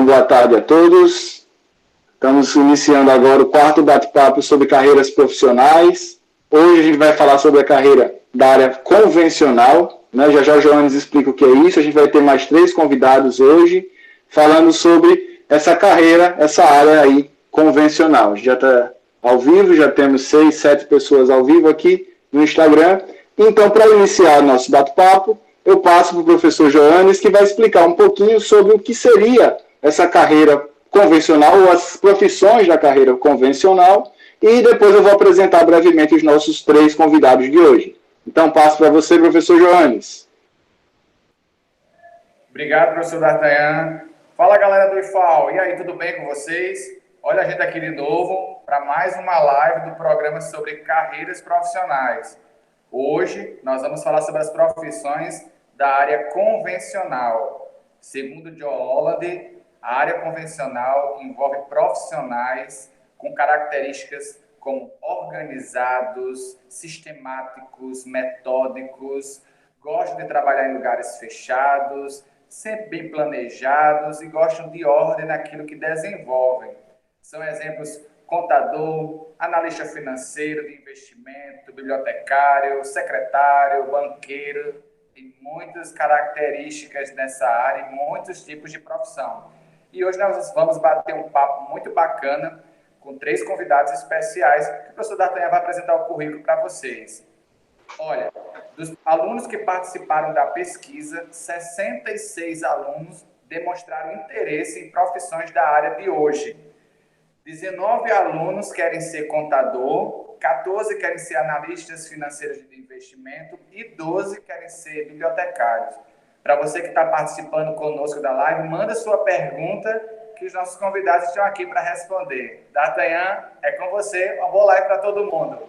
Então, boa tarde a todos. Estamos iniciando agora o quarto bate-papo sobre carreiras profissionais. Hoje a gente vai falar sobre a carreira da área convencional, né? Já o Joanes explica o que é isso. A gente vai ter mais 3 convidados hoje falando sobre essa carreira, essa área aí convencional. A gente já está ao vivo, já temos 6, 7 pessoas ao vivo aqui no Instagram. Então, para iniciar o nosso bate-papo, eu passo para o professor Joanes, que vai explicar um pouquinho sobre o que seria essa carreira convencional, ou as profissões da carreira convencional, e depois eu vou apresentar brevemente os nossos 3 convidados de hoje. Então, passo para você, professor Joanes. Obrigado, professor D'Artagnan. Fala, galera do IFAL. E aí, tudo bem com vocês? Olha a gente aqui de novo para mais uma live do programa sobre carreiras profissionais. Hoje, nós vamos falar sobre as profissões da área convencional. Segundo Joe Holland, a área convencional envolve profissionais com características como organizados, sistemáticos, metódicos, gostam de trabalhar em lugares fechados, sempre bem planejados e gostam de ordem naquilo que desenvolvem. São exemplos contador, analista financeiro de investimento, bibliotecário, secretário, banqueiro. Tem muitas características nessa área e muitos tipos de profissão. E hoje nós vamos bater um papo muito bacana com 3 convidados especiais que o professor D'Artagnan vai apresentar o currículo para vocês. Olha, dos alunos que participaram da pesquisa, 66 alunos demonstraram interesse em profissões da área de hoje. 19 alunos querem ser contador, 14 querem ser analistas financeiros de investimento e 12 querem ser bibliotecários. Para você que está participando conosco da live, manda sua pergunta que os nossos convidados estão aqui para responder. D'Artagnan, é com você, uma boa live para todo mundo.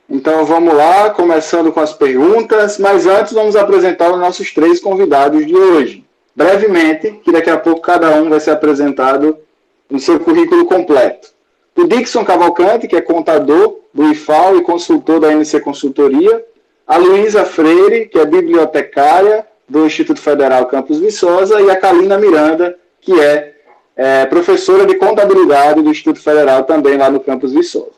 Então vamos lá, começando com as perguntas, mas antes vamos apresentar os nossos 3 convidados de hoje. Brevemente, que daqui a pouco cada um vai ser apresentado no seu currículo completo. O Dixon Cavalcante, que é contador do IFAL e consultor da NC Consultoria. A Luísa Freire, que é bibliotecária do Instituto Federal Campus Viçosa. E a Kalina Miranda, que é professora de contabilidade do Instituto Federal também lá no Campus Viçosa.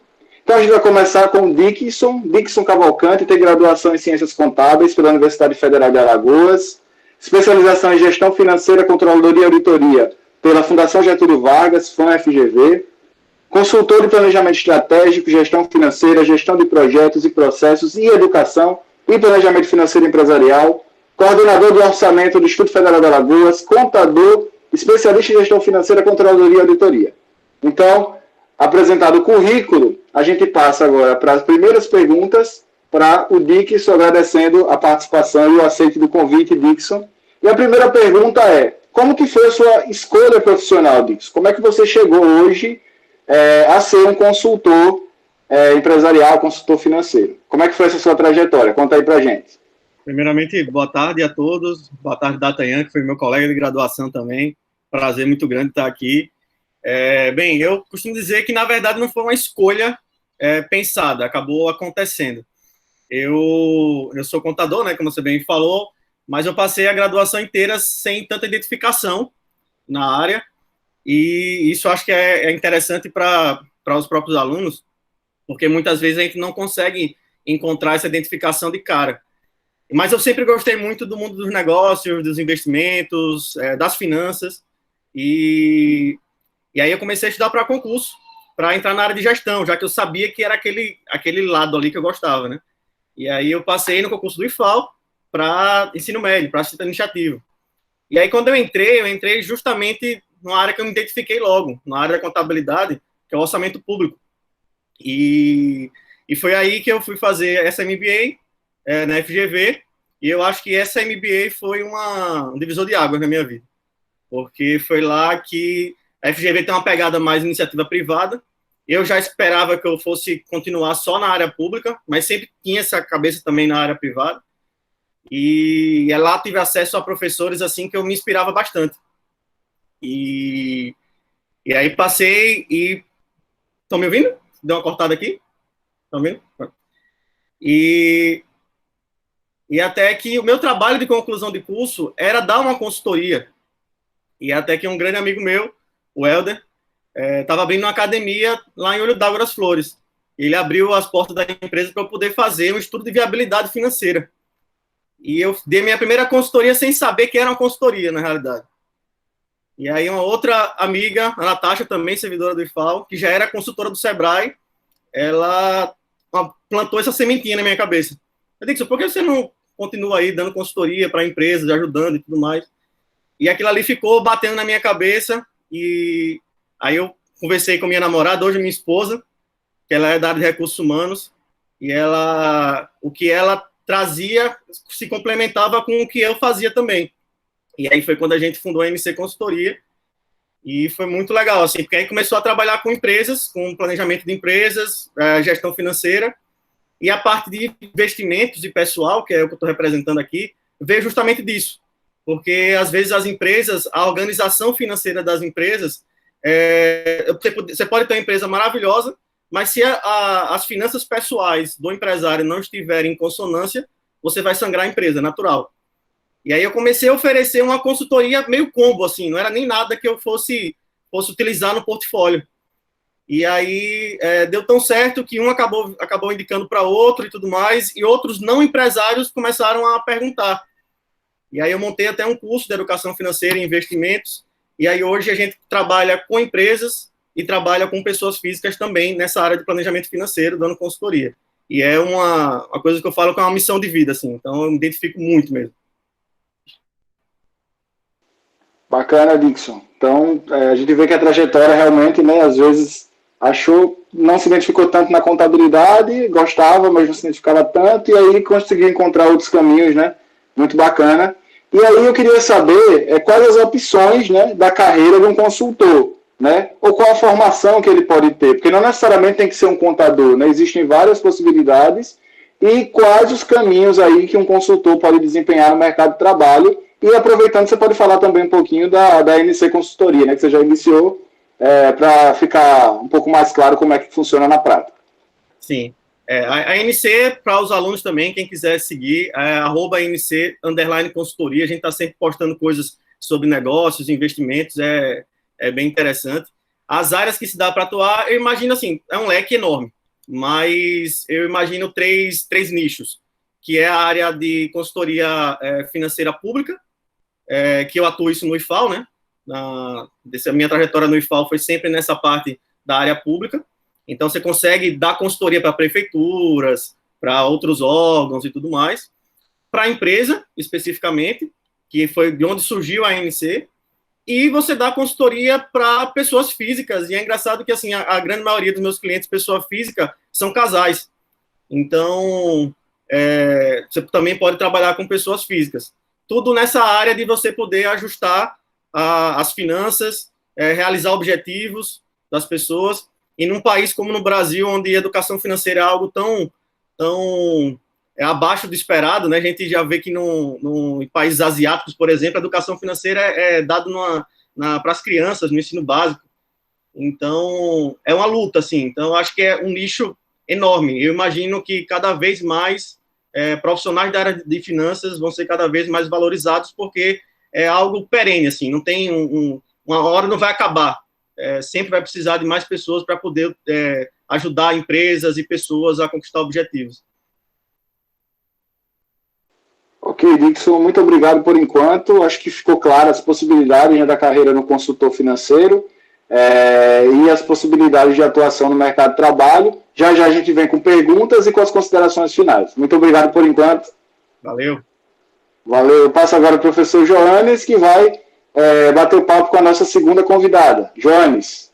Então a gente vai começar com o Dixon Cavalcante, tem graduação em Ciências Contábeis pela Universidade Federal de Alagoas, especialização em Gestão Financeira, Controladoria e Auditoria pela Fundação Getúlio Vargas, FAM-FGV, consultor de planejamento estratégico, gestão financeira, gestão de projetos e processos e educação e planejamento financeiro empresarial, coordenador do orçamento do Instituto Federal de Alagoas, contador, especialista em gestão financeira, controladoria e auditoria. Então, apresentado o currículo, a gente passa agora para as primeiras perguntas para o Dixon, agradecendo a participação e o aceite do convite, Dixon. E a primeira pergunta é: como que foi a sua escolha profissional, Dixon? Como é que você chegou hoje a ser um consultor empresarial, consultor financeiro? Como é que foi essa sua trajetória? Conta aí pra gente. Primeiramente, boa tarde a todos. Boa tarde, D'Artagnan, que foi meu colega de graduação também. Prazer muito grande estar aqui. Bem, eu costumo dizer que, na verdade, não foi uma escolha pensada, acabou acontecendo. Eu sou contador, né, como você bem falou, mas eu passei a graduação inteira sem tanta identificação na área, e isso acho que é interessante para os próprios alunos, porque muitas vezes a gente não consegue encontrar essa identificação de cara. Mas eu sempre gostei muito do mundo dos negócios, dos investimentos, das finanças, e aí eu comecei a estudar para concurso, para entrar na área de gestão, já que eu sabia que era aquele lado ali que eu gostava, né? E aí eu passei no concurso do IFAL para ensino médio, para assistente administrativo. E aí quando eu entrei justamente numa área que eu me identifiquei logo, na área da contabilidade, que é o orçamento público. E foi aí que eu fui fazer essa MBA na FGV, e eu acho que essa MBA foi um divisor de águas na minha vida, porque foi lá que a FGV tem uma pegada mais iniciativa privada. Eu já esperava que eu fosse continuar só na área pública, mas sempre tinha essa cabeça também na área privada. E lá tive acesso a professores assim que eu me inspirava bastante. E aí passei e... Estão me ouvindo? Deu uma cortada aqui? Estão ouvindo? E até que o meu trabalho de conclusão de curso era dar uma consultoria. E até que um grande amigo meu, o Helder, estava abrindo uma academia lá em Olho d'Água das Flores. Ele abriu as portas da empresa para eu poder fazer um estudo de viabilidade financeira. E eu dei minha primeira consultoria sem saber que era uma consultoria, na realidade. E aí uma outra amiga, a Natasha, também servidora do IFAL, que já era consultora do Sebrae, ela plantou essa sementinha na minha cabeça. Eu disse, por que você não continua aí dando consultoria para empresas, ajudando e tudo mais? E aquilo ali ficou batendo na minha cabeça, e aí eu conversei com minha namorada, hoje minha esposa, que ela é da área de recursos humanos, e o que ela trazia se complementava com o que eu fazia também. E aí foi quando a gente fundou a MC Consultoria, e foi muito legal, assim, porque aí começou a trabalhar com empresas, com planejamento de empresas, gestão financeira, e a parte de investimentos e pessoal, que é o que eu estou representando aqui, veio justamente disso. Porque, às vezes, as empresas, a organização financeira das empresas, você pode ter uma empresa maravilhosa, mas se as finanças pessoais do empresário não estiverem em consonância, você vai sangrar a empresa, natural. E aí eu comecei a oferecer uma consultoria meio combo, assim, não era nem nada que eu fosse utilizar no portfólio. E aí deu tão certo que um acabou indicando para outro e tudo mais, e outros não empresários começaram a perguntar. E aí eu montei até um curso de educação financeira e investimentos, e aí hoje a gente trabalha com empresas e trabalha com pessoas físicas também nessa área de planejamento financeiro, dando consultoria. E é uma coisa que eu falo que é uma missão de vida, assim, então eu me identifico muito mesmo. Bacana, Dixon. Então, a gente vê que a trajetória realmente, né, às vezes não se identificou tanto na contabilidade, gostava, mas não se identificava tanto, e aí conseguiu encontrar outros caminhos, né? Muito bacana. E aí eu queria saber quais as opções, né, da carreira de um consultor, né? Ou qual a formação que ele pode ter, porque não necessariamente tem que ser um contador, né? Existem várias possibilidades, e quais os caminhos aí que um consultor pode desempenhar no mercado de trabalho. E aproveitando, você pode falar também um pouquinho da NC Consultoria, né, que você já iniciou, para ficar um pouco mais claro como é que funciona na prática. Sim. A NC, para os alunos também, quem quiser seguir, @NC_consultoria, a gente está sempre postando coisas sobre negócios, investimentos, é bem interessante. As áreas que se dá para atuar, eu imagino assim, é um leque enorme, mas eu imagino três nichos, que é a área de consultoria financeira pública, que eu atuo isso no IFAL, né? A minha trajetória no IFAL foi sempre nessa parte da área pública. Então, você consegue dar consultoria para prefeituras, para outros órgãos e tudo mais. Para a empresa, especificamente, que foi de onde surgiu a ANC. E você dá consultoria para pessoas físicas. E é engraçado que, assim, a grande maioria dos meus clientes, pessoa física, são casais. Então, você também pode trabalhar com pessoas físicas. Tudo nessa área de você poder ajustar as finanças, realizar objetivos das pessoas. E num país como no Brasil, onde a educação financeira é algo tão abaixo do esperado, né? A gente já vê que em países asiáticos, por exemplo, a educação financeira é dada para as crianças, no ensino básico. Então, é uma luta, assim. Então, eu acho que é um nicho enorme. Eu imagino que cada vez mais profissionais da área de finanças vão ser cada vez mais valorizados, porque é algo perene, assim, não tem uma hora não vai acabar. Sempre vai precisar de mais pessoas para poder ajudar empresas e pessoas a conquistar objetivos. Ok, Dixon, muito obrigado por enquanto. Acho que ficou claro as possibilidades, né, da carreira no consultor financeiro e as possibilidades de atuação no mercado de trabalho. Já a gente vem com perguntas e com as considerações finais. Muito obrigado por enquanto. Valeu. Valeu. Eu passo agora ao professor Joanes, que vai bater o papo com a nossa segunda convidada. Joanes.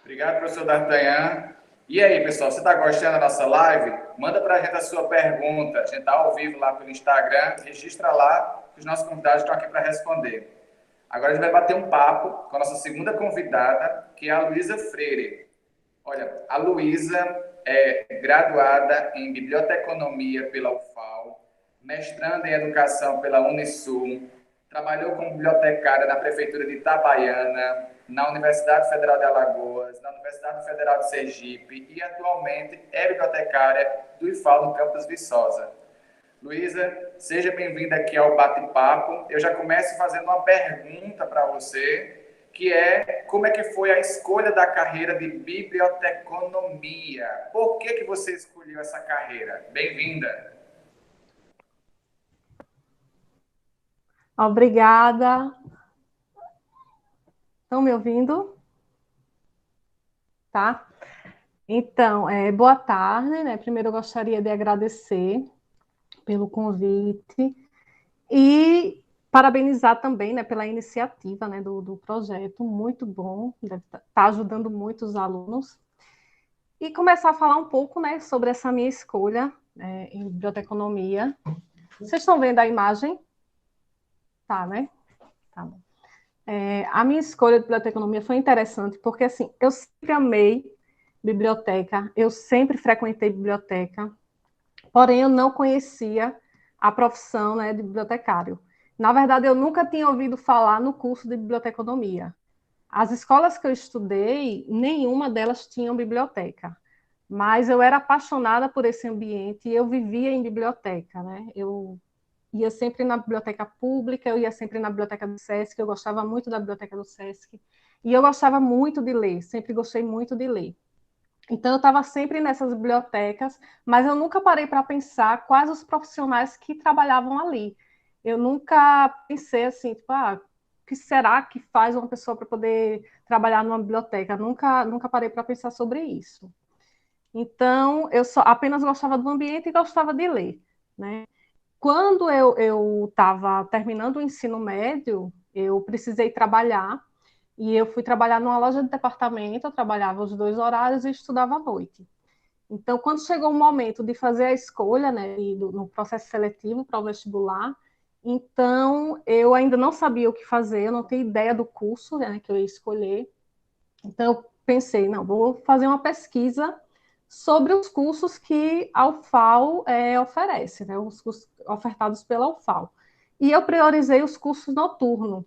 Obrigado, professor D'Artagnan. E aí, pessoal, você está gostando da nossa live? Manda para a gente a sua pergunta. A gente está ao vivo lá pelo Instagram. Registra lá, que os nossos convidados estão aqui para responder. Agora a gente vai bater um papo com a nossa segunda convidada, que é a Luísa Freire. Olha, a Luísa é graduada em Biblioteconomia pela UFAL, mestranda em Educação pela Unisul, trabalhou como bibliotecária na Prefeitura de Itabaiana, na Universidade Federal de Alagoas, na Universidade Federal de Sergipe e atualmente é bibliotecária do IFAL no campus Viçosa. Luísa, seja bem-vinda aqui ao bate-papo. Eu já começo fazendo uma pergunta para você, que é como é que foi a escolha da carreira de biblioteconomia? Por que você escolheu essa carreira? Bem-vinda. Obrigada. Estão me ouvindo? Tá? Então, boa tarde, né? Primeiro eu gostaria de agradecer pelo convite e parabenizar também, né, pela iniciativa, né, do projeto, muito bom, deve estar ajudando muito os alunos. E começar a falar um pouco, né, sobre essa minha escolha em biblioteconomia. Vocês estão vendo a imagem? Tá, né? Tá bom. A minha escolha de biblioteconomia foi interessante, porque assim, eu sempre amei biblioteca, eu sempre frequentei biblioteca, porém eu não conhecia a profissão, né, de bibliotecário. Na verdade, eu nunca tinha ouvido falar no curso de biblioteconomia. As escolas que eu estudei, nenhuma delas tinha biblioteca, mas eu era apaixonada por esse ambiente e eu vivia em biblioteca, né? Eu ia sempre na biblioteca pública, eu ia sempre na biblioteca do SESC, eu gostava muito da biblioteca do SESC, e eu gostava muito de ler, sempre gostei muito de ler. Então, eu estava sempre nessas bibliotecas, mas eu nunca parei para pensar quais os profissionais que trabalhavam ali. Eu nunca pensei assim, tipo, o que será que faz uma pessoa para poder trabalhar numa biblioteca? Nunca parei para pensar sobre isso. Então, eu só apenas gostava do ambiente e gostava de ler, né? Quando eu estava terminando o ensino médio, eu precisei trabalhar, e eu fui trabalhar numa loja de departamento, eu trabalhava os 2 horários e estudava à noite. Então, quando chegou o momento de fazer a escolha, né, no processo seletivo para o vestibular, então eu ainda não sabia o que fazer, eu não tinha ideia do curso, né, que eu ia escolher. Então, eu pensei, não, vou fazer uma pesquisa sobre os cursos que a UFAL oferece, né, os cursos ofertados pela UFAL. E eu priorizei os cursos noturnos,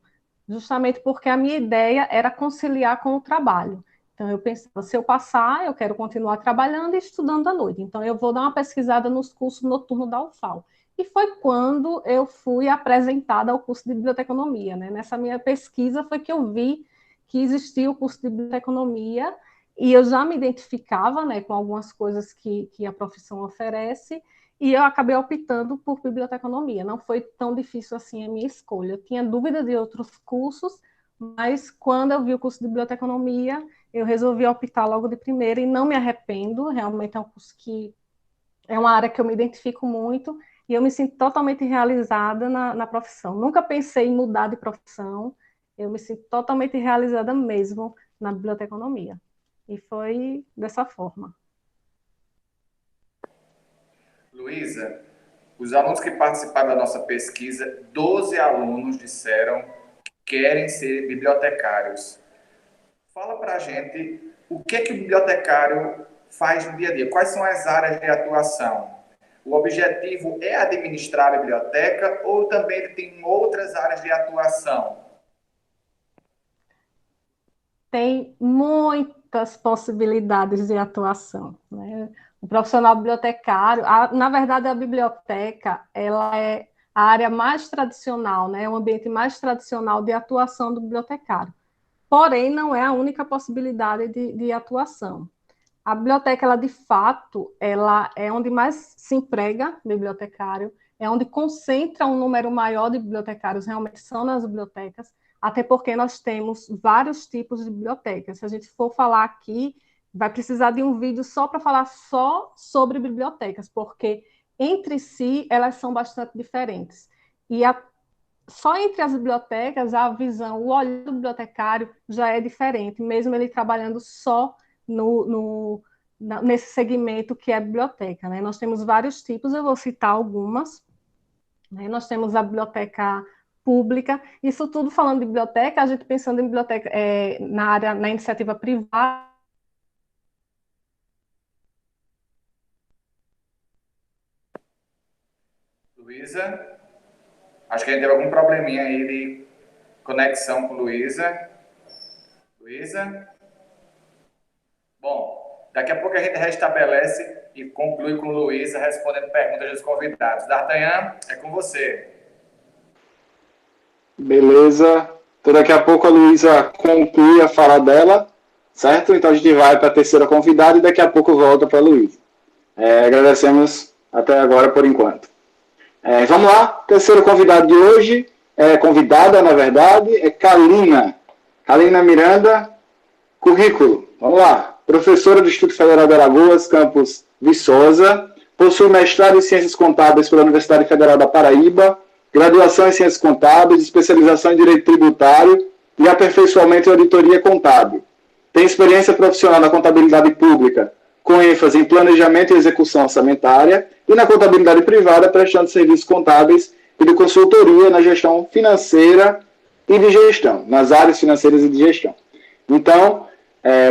justamente porque a minha ideia era conciliar com o trabalho. Então, eu pensava, se eu passar, eu quero continuar trabalhando e estudando à noite. Então, eu vou dar uma pesquisada nos cursos noturnos da UFAL. E foi quando eu fui apresentada ao curso de biblioteconomia, né? Nessa minha pesquisa foi que eu vi que existia o curso de biblioteconomia e eu já me identificava, né, com algumas coisas que a profissão oferece, e eu acabei optando por biblioteconomia. Não foi tão difícil assim a minha escolha. Eu tinha dúvida de outros cursos, mas quando eu vi o curso de biblioteconomia, eu resolvi optar logo de primeira e não me arrependo. Realmente é um curso que é uma área que eu me identifico muito e eu me sinto totalmente realizada na profissão. Nunca pensei em mudar de profissão, eu me sinto totalmente realizada mesmo na biblioteconomia. E foi dessa forma. Luísa, os alunos que participaram da nossa pesquisa, 12 alunos disseram que querem ser bibliotecários. Fala para a gente o que o bibliotecário faz no dia a dia, quais são as áreas de atuação. O objetivo é administrar a biblioteca ou também ele tem outras áreas de atuação? Tem muitas possibilidades de atuação, né? O profissional bibliotecário, na verdade, a biblioteca, ela é a área mais tradicional, né? O ambiente mais tradicional de atuação do bibliotecário. Porém, não é a única possibilidade de atuação. A biblioteca, ela de fato, ela é onde mais se emprega bibliotecário, é onde concentra um número maior de bibliotecários, realmente são nas bibliotecas, até porque nós temos vários tipos de bibliotecas. Se a gente for falar aqui, vai precisar de um vídeo só para falar só sobre bibliotecas, porque entre si elas são bastante diferentes. E só entre as bibliotecas, a visão, o olhar do bibliotecário já é diferente, mesmo ele trabalhando só nesse segmento que é a biblioteca, né? Nós temos vários tipos, eu vou citar algumas, né? Nós temos a biblioteca pública, isso tudo falando de biblioteca, a gente pensando em biblioteca na área, na iniciativa privada. Luísa, acho que a gente teve algum probleminha aí de conexão com Luísa. Luísa? Bom, daqui a pouco a gente restabelece e conclui com Luísa respondendo perguntas dos convidados. D'Artagnan, é com você. Beleza. Então, daqui a pouco a Luísa conclui a fala dela, certo? Então a gente vai para a terceira convidada e daqui a pouco volta para a Luísa. Agradecemos até agora por enquanto. Vamos lá, terceiro convidado de hoje, convidada na verdade, é Kalina. Kalina Miranda, currículo. Vamos lá. Professora do Instituto Federal de Alagoas, campus Viçosa, possui mestrado em Ciências Contábeis pela Universidade Federal da Paraíba, graduação em Ciências Contábeis, especialização em Direito Tributário e aperfeiçoamento em Auditoria Contábil. Tem experiência profissional na contabilidade pública, com ênfase em planejamento e execução orçamentária, e na contabilidade privada, prestando serviços contábeis e de consultoria na gestão financeira e de gestão, nas áreas financeiras e de gestão. Então,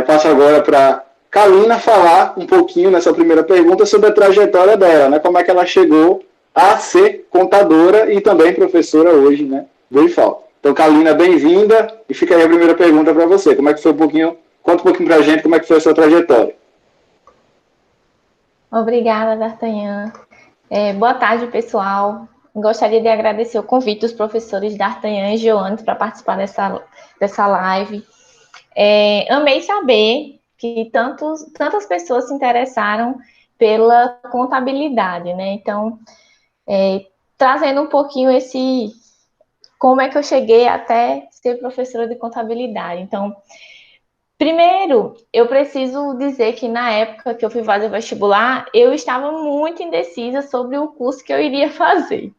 passo agora para Kalina falar um pouquinho nessa primeira pergunta sobre a trajetória dela, né? Como é que ela chegou a ser contadora e também professora hoje, né, do IFAL. Então, Kalina, bem-vinda, e fica aí a primeira pergunta para você. Como é que foi conta um pouquinho para a gente como é que foi a sua trajetória. Obrigada, D'Artagnan. Boa tarde, pessoal. Gostaria de agradecer o convite dos professores D'Artagnan e Joane para participar dessa live. Amei saber que tantas pessoas se interessaram pela contabilidade, né? Então, trazendo um pouquinho como é que eu cheguei até ser professora de contabilidade. Então, primeiro, eu preciso dizer que na época que eu fui fazer vestibular, eu estava muito indecisa sobre o curso que eu iria fazer.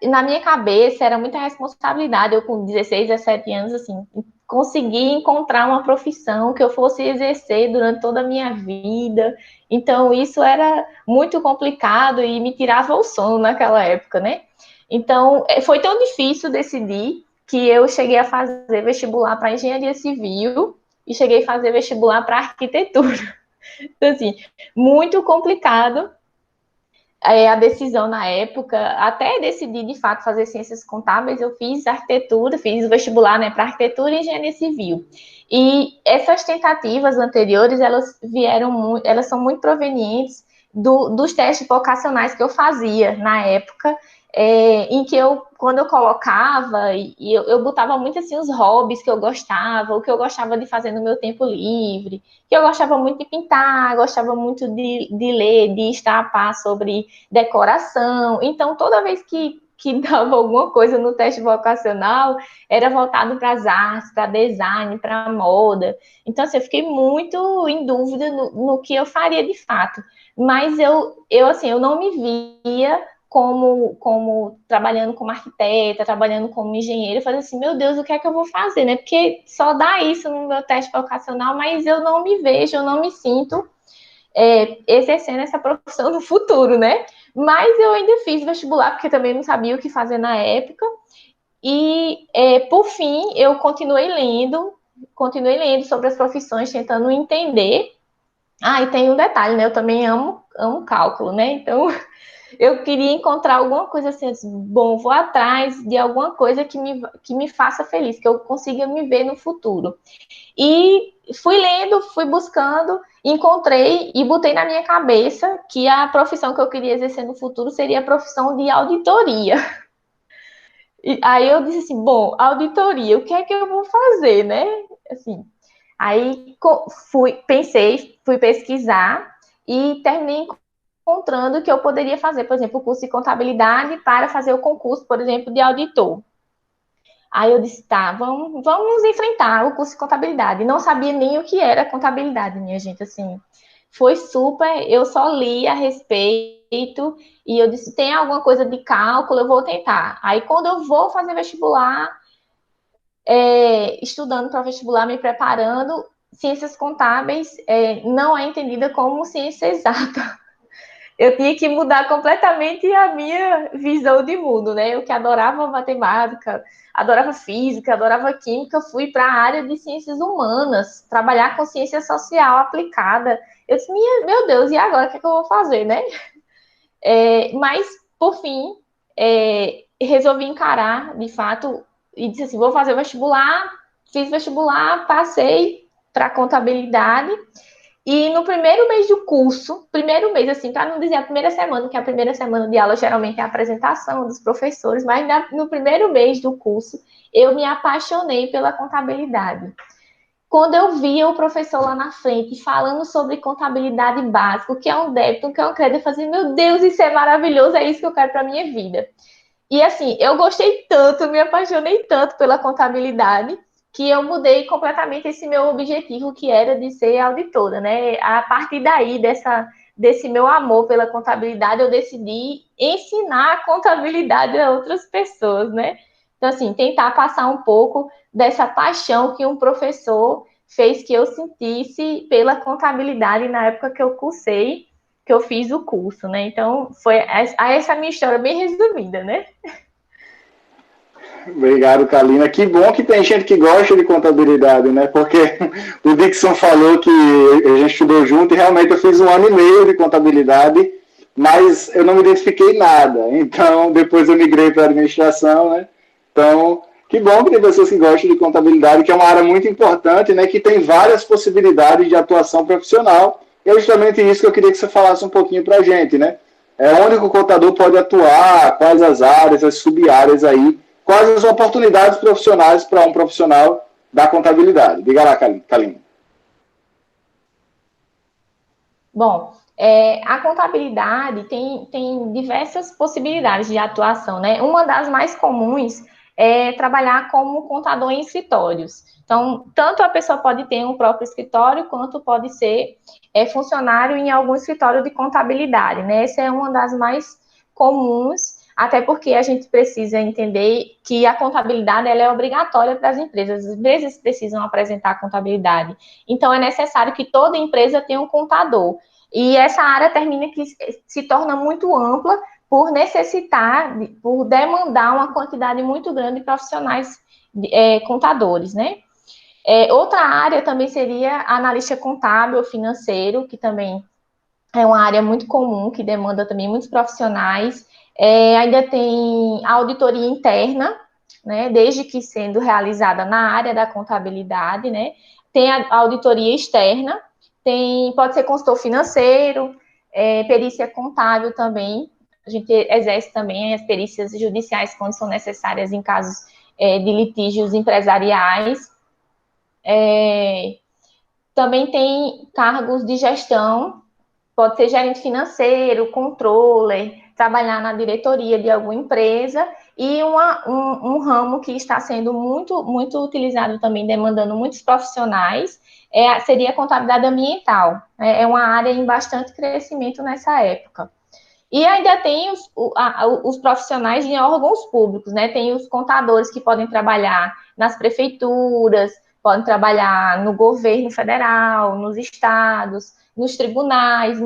Na minha cabeça, era muita responsabilidade, eu com 16, 17 anos, assim, conseguir encontrar uma profissão que eu fosse exercer durante toda a minha vida. Então, isso era muito complicado e me tirava o sono naquela época, né? Então, foi tão difícil decidir que eu cheguei a fazer vestibular para engenharia civil e cheguei a fazer vestibular para arquitetura. Então, assim, muito complicado a decisão na época, até decidi, de fato, fazer ciências contábeis, eu fiz arquitetura, fiz vestibular, né, para arquitetura e engenharia civil. E essas tentativas anteriores, elas são muito provenientes dos testes vocacionais que eu fazia na época, em que quando eu colocava, eu botava muito assim os hobbies que eu gostava, o que eu gostava de fazer no meu tempo livre, que eu gostava muito de pintar, gostava muito de ler, de estar a par sobre decoração. Então, toda vez que dava alguma coisa no teste vocacional, era voltado para as artes, para design, para moda. Então, assim, eu fiquei muito em dúvida no que eu faria de fato. Mas eu não me via como trabalhando como arquiteta, trabalhando como engenheira, eu falei assim, meu Deus, o que é que eu vou fazer, né? Porque só dá isso no meu teste vocacional, mas eu não me vejo, eu não me sinto exercendo essa profissão no futuro, né? Mas eu ainda fiz vestibular, porque também não sabia o que fazer na época, e por fim, eu continuei lendo sobre as profissões, tentando entender. E tem um detalhe, né? Eu também amo cálculo, né? Então, eu queria encontrar alguma coisa assim, bom, vou atrás de alguma coisa que me faça feliz, que eu consiga me ver no futuro. E fui lendo, fui buscando, encontrei e botei na minha cabeça que a profissão que eu queria exercer no futuro seria a profissão de auditoria. E aí eu disse assim, bom, auditoria, o que é que eu vou fazer, né? Assim, aí fui pesquisar e terminei encontrando que eu poderia fazer, por exemplo, o curso de contabilidade para fazer o concurso, por exemplo, de auditor. Aí eu disse, tá, vamos enfrentar o curso de contabilidade. Não sabia nem o que era contabilidade, minha gente, assim. Foi super, eu só li a respeito e eu disse, tem alguma coisa de cálculo, eu vou tentar. Aí quando eu vou fazer vestibular, estudando para vestibular, me preparando, ciências contábeis não é entendida como ciência exata. Eu tinha que mudar completamente a minha visão de mundo, né? Eu que adorava matemática, adorava física, adorava química, fui para a área de ciências humanas, trabalhar com ciência social aplicada. Eu disse, meu Deus, e agora o que é que eu vou fazer, né? Mas, por fim, resolvi encarar, de fato, e disse assim, vou fazer vestibular, fiz vestibular, passei para contabilidade. E no primeiro mês do curso, primeiro mês, assim, para não dizer a primeira semana, que a primeira semana de aula geralmente é a apresentação dos professores, mas no primeiro mês do curso, eu me apaixonei pela contabilidade. Quando eu via o professor lá na frente falando sobre contabilidade básica, o que é um débito, o que é um crédito, eu falei, meu Deus, isso é maravilhoso, é isso que eu quero para minha vida. E assim, eu gostei tanto, me apaixonei tanto pela contabilidade, que eu mudei completamente esse meu objetivo, que era de ser auditora, né? A partir daí, desse meu amor pela contabilidade, eu decidi ensinar a contabilidade a outras pessoas, né? Então, assim, tentar passar um pouco dessa paixão que um professor fez que eu sentisse pela contabilidade na época que eu cursei, que eu fiz o curso, né? Então, foi essa minha história bem resumida, né? Obrigado, Kalina. Que bom que tem gente que gosta de contabilidade, né? Porque o Dixon falou que a gente estudou junto e realmente eu fiz 1 ano e meio de contabilidade, mas eu não me identifiquei nada. Então, depois eu migrei para administração, né? Então, que bom que tem pessoas que gostam de contabilidade, que é uma área muito importante, né? Que tem várias possibilidades de atuação profissional. E é justamente isso que eu queria que você falasse um pouquinho para a gente, né? É onde o contador pode atuar, quais as áreas, as sub-áreas aí, quais as oportunidades profissionais para um profissional da contabilidade. Diga lá, Kalina. Bom, a contabilidade tem diversas possibilidades de atuação, né? Uma das mais comuns é trabalhar como contador em escritórios. Então, tanto a pessoa pode ter um próprio escritório, quanto pode ser funcionário em algum escritório de contabilidade, né? Essa é uma das mais comuns, até porque a gente precisa entender que a contabilidade ela é obrigatória para as empresas. As empresas precisam apresentar a contabilidade. Então, é necessário que toda empresa tenha um contador. E essa área termina que se torna muito ampla por necessitar, por demandar uma quantidade muito grande de profissionais contadores, né? Outra área também seria analista contábil financeiro, que também é uma área muito comum, que demanda também muitos profissionais. Ainda tem a auditoria interna, né, desde que sendo realizada na área da contabilidade, né, tem a auditoria externa, pode ser consultor financeiro, perícia contábil também, a gente exerce também as perícias judiciais quando são necessárias em casos de litígios empresariais. Também tem cargos de gestão, pode ser gerente financeiro, controller, trabalhar na diretoria de alguma empresa, e um ramo que está sendo muito, muito utilizado também, demandando muitos profissionais, seria a contabilidade ambiental. É uma área em bastante crescimento nessa época. E ainda tem os profissionais em órgãos públicos, né? Tem os contadores que podem trabalhar nas prefeituras, podem trabalhar no governo federal, nos estados, nos tribunais,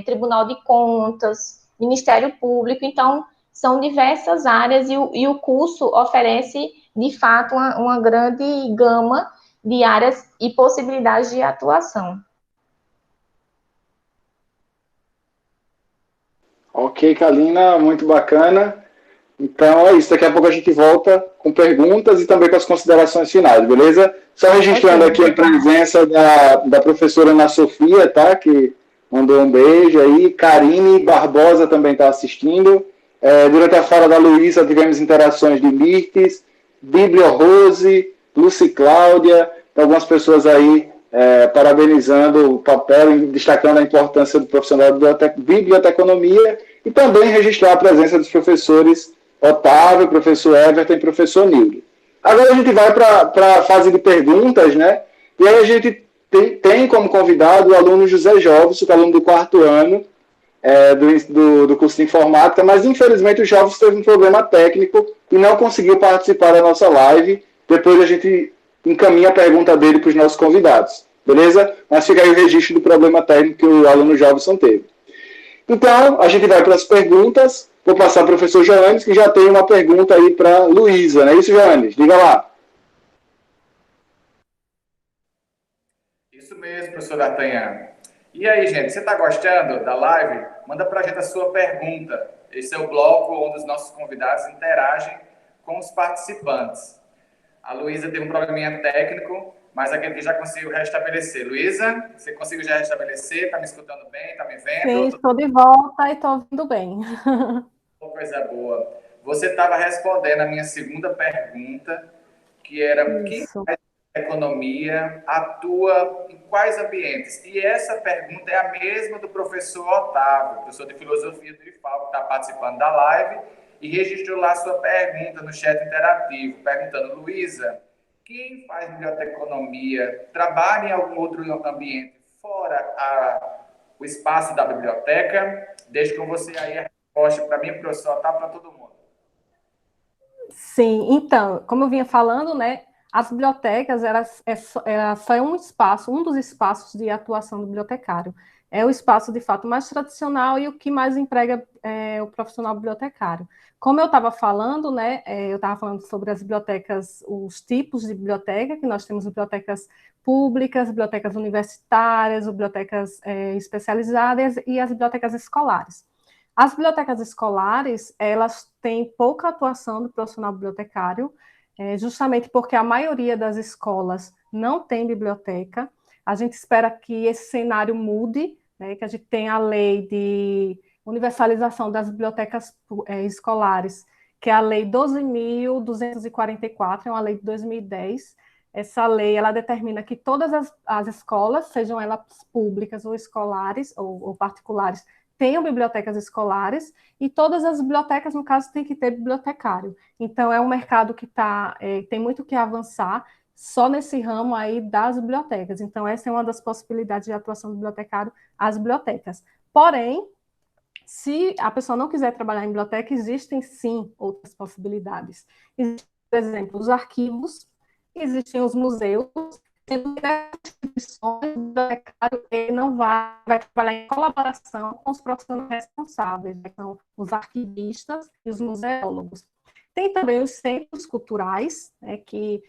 Tribunal de Contas, Ministério Público. Então, são diversas áreas e o curso oferece, de fato, uma grande gama de áreas e possibilidades de atuação. Ok, Kalina, muito bacana. Então é isso, daqui a pouco a gente volta com perguntas e também com as considerações finais, beleza? Só registrando aqui a presença da professora Ana Sofia, tá? Que mandou um beijo aí. Karine Barbosa também está assistindo. Durante a fala da Luísa tivemos interações de Mirtes, Bíblio Rose, Lucy Cláudia, algumas pessoas aí parabenizando o papel e destacando a importância do profissional de biblioteconomia e também registrar a presença dos professores Otávio, professor Everton e professor Nildo. Agora a gente vai para a fase de perguntas, né? E aí a gente tem como convidado o aluno José Jovem, que é aluno do 4º ano do curso de informática, mas infelizmente o Jovem teve um problema técnico e não conseguiu participar da nossa live. Depois a gente encaminha a pergunta dele para os nossos convidados, beleza? Mas fica aí o registro do problema técnico que o aluno Jovem teve. Então, a gente vai para as perguntas. Vou passar para o professor Joanes, que já tem uma pergunta aí para Luísa, não é isso, Joanes? Diga lá. Isso mesmo, professor D'Artagnan. E aí, gente, você está gostando da live? Manda para a gente a sua pergunta. Esse é o bloco onde os nossos convidados interagem com os participantes. A Luísa teve um probleminha técnico, mas aquele já conseguiu restabelecer. Luísa, você conseguiu já restabelecer? Está me escutando bem? Está me vendo? Sim, estou de volta e estou ouvindo bem. Coisa boa. Você estava respondendo a minha segunda pergunta, que era quem faz economia atua em quais ambientes? E essa pergunta é a mesma do professor Otávio, professor de filosofia do IFAL, que está participando da live e registrou lá sua pergunta no chat interativo, perguntando, Luísa, quem faz biblioteconomia trabalha em algum outro ambiente fora o espaço da biblioteca? Deixo com você aí a resposta para mim, professor Otávio, para todo mundo. Sim, então, como eu vinha falando, né, as bibliotecas só é um espaço, um dos espaços de atuação do bibliotecário. É o espaço, de fato, mais tradicional e o que mais emprega o profissional bibliotecário. Como eu estava falando, né, eu estava falando sobre as bibliotecas, os tipos de biblioteca, que nós temos bibliotecas públicas, bibliotecas universitárias, bibliotecas especializadas e as bibliotecas escolares. As bibliotecas escolares, elas têm pouca atuação do profissional bibliotecário, justamente porque a maioria das escolas não tem biblioteca. A gente espera que esse cenário mude, né, que a gente tenha a lei de universalização das bibliotecas escolares, que é a Lei 12.244, é uma lei de 2010. Essa lei, ela determina que todas as escolas, sejam elas públicas ou escolares ou particulares, tenham bibliotecas escolares, e todas as bibliotecas, no caso, têm que ter bibliotecário. Então, é um mercado que tem muito que avançar só nesse ramo aí das bibliotecas. Então, essa é uma das possibilidades de atuação do bibliotecário, as bibliotecas. Porém, se a pessoa não quiser trabalhar em biblioteca, existem, sim, outras possibilidades. Existem, por exemplo, os arquivos, existem os museus, sendo que o bibliotecário ele não vai trabalhar em colaboração com os profissionais responsáveis, né, que são os arquivistas e os museólogos. Tem também os centros culturais, né, que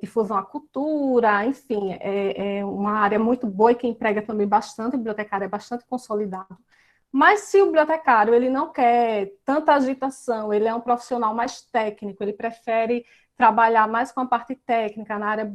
difusão à cultura, enfim, é uma área muito boa e que emprega também bastante, o bibliotecário é bastante consolidado. Mas se o bibliotecário ele não quer tanta agitação, ele é um profissional mais técnico, ele prefere trabalhar mais com a parte técnica, na área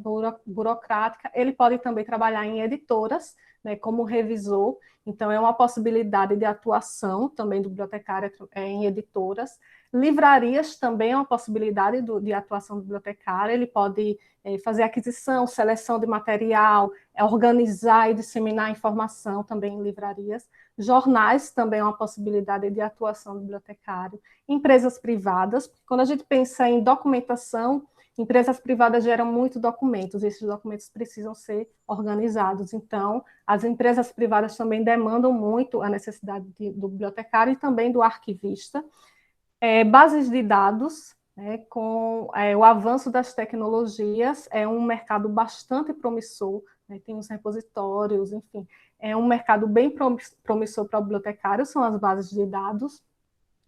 burocrática, ele pode também trabalhar em editoras, né, como revisor, então é uma possibilidade de atuação também do bibliotecário em editoras. Livrarias também é uma possibilidade de atuação do bibliotecário, ele pode fazer aquisição, seleção de material, organizar e disseminar informação também em livrarias. Jornais também é uma possibilidade de atuação do bibliotecário. Empresas privadas, porque quando a gente pensa em documentação, empresas privadas geram muitos documentos, e esses documentos precisam ser organizados. Então, as empresas privadas também demandam muito a necessidade do bibliotecário e também do arquivista. Bases de dados, né, com o avanço das tecnologias, é um mercado bastante promissor, né, tem os repositórios, enfim, é um mercado bem promissor para o bibliotecário, são as bases de dados.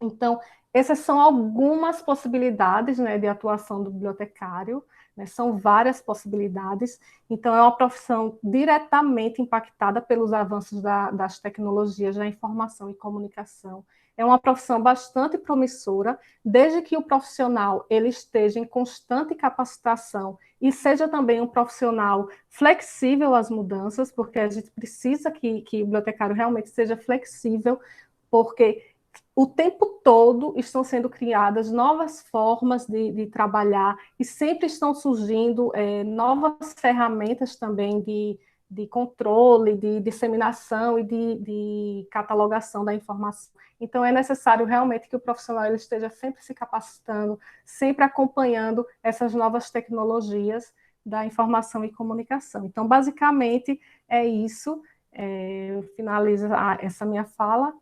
Então, essas são algumas possibilidades, né, de atuação do bibliotecário, né, são várias possibilidades. Então, é uma profissão diretamente impactada pelos avanços das tecnologias da informação e comunicação. É uma profissão bastante promissora, desde que o profissional ele esteja em constante capacitação e seja também um profissional flexível às mudanças, porque a gente precisa que o bibliotecário realmente seja flexível, porque o tempo todo estão sendo criadas novas formas de trabalhar e sempre estão surgindo novas ferramentas também de controle, de disseminação e de catalogação da informação. Então, é necessário realmente que o profissional ele esteja sempre se capacitando, sempre acompanhando essas novas tecnologias da informação e comunicação. Então, basicamente, é isso. Eu finalizo essa minha fala.